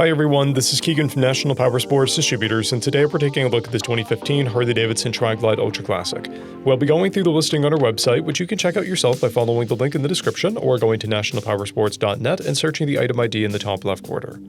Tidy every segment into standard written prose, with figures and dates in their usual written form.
Hi everyone, this is Keegan from National Powersports Distributors, and today we're taking a look at this 2015 Harley-Davidson Tri-Glide Ultra Classic. We'll be going through the listing on our website, which you can check out yourself by following the link in the description or going to nationalpowersports.net and searching the item ID in the top left corner.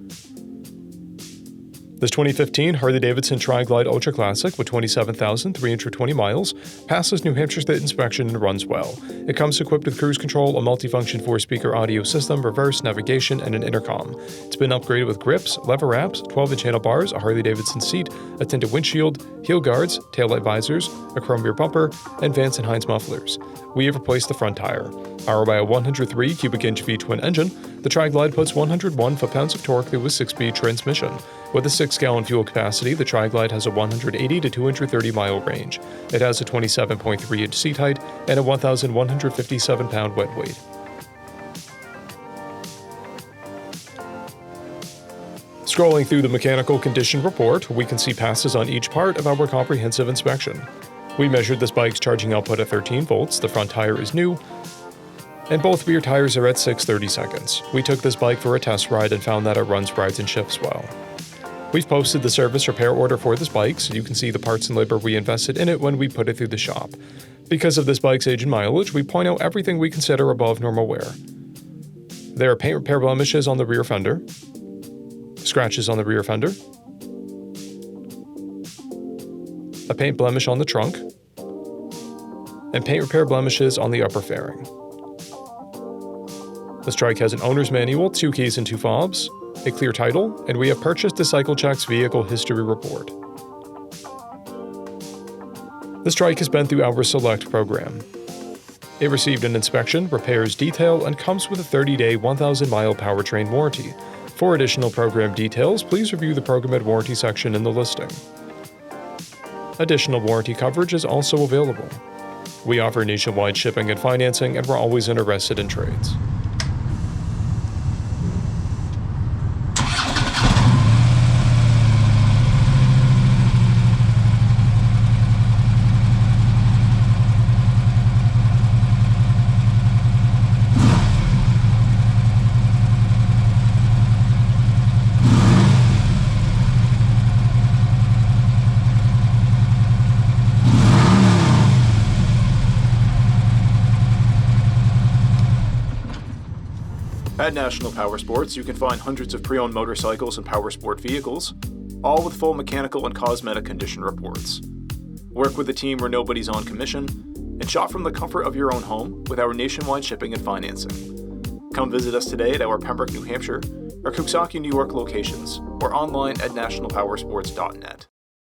This 2015 Harley-Davidson Tri-Glide Ultra Classic with 27,320 miles passes New Hampshire State inspection and runs well. It comes equipped with cruise control, a multifunction 4-speaker audio system, reverse navigation, and an intercom. It's been upgraded with grips, lever wraps, 12-inch handlebars, a Harley-Davidson seat, a tinted windshield, heel guards, taillight visors, a chrome rear bumper, and Vance & Hines mufflers. We have replaced the front tire. Powered by a 103 cubic inch V-twin engine, the Tri-Glide puts 101 foot-pounds of torque through a 6-speed transmission. With a 6-gallon fuel capacity, the Tri-Glide has a 180 to 230 mile range. It has a 27.3 inch seat height and a 1,157 pound wet weight. Scrolling through the mechanical condition report, we can see passes on each part of our comprehensive inspection. We measured this bike's charging output at 13 volts, the front tire is new, and both rear tires are at 6/30 seconds. We took this bike for a test ride and found that it runs, rides, and shifts well. We've posted the service repair order for this bike, so you can see the parts and labor we invested in it when we put it through the shop. Because of this bike's age and mileage, we point out everything we consider above normal wear. There are paint repair blemishes on the rear fender, scratches on the rear fender, a paint blemish on the trunk, and paint repair blemishes on the upper fairing. This trike has an owner's manual, 2 keys and 2 fobs, a clear title, and we have purchased the CycleCheck's vehicle history report. This trike has been through our Select program. It received an inspection, repairs, detail, and comes with a 30-day, 1,000-mile powertrain warranty. For additional program details, please review the programmed warranty section in the listing. Additional warranty coverage is also available. We offer nationwide shipping and financing, and we're always interested in trades. At National Powersports, you can find hundreds of pre-owned motorcycles and powersport vehicles, all with full mechanical and cosmetic condition reports. Work with a team where nobody's on commission, and shop from the comfort of your own home with our nationwide shipping and financing. Come visit us today at our Pembroke, New Hampshire, or Coxsackie, New York locations, or online at nationalpowersports.net.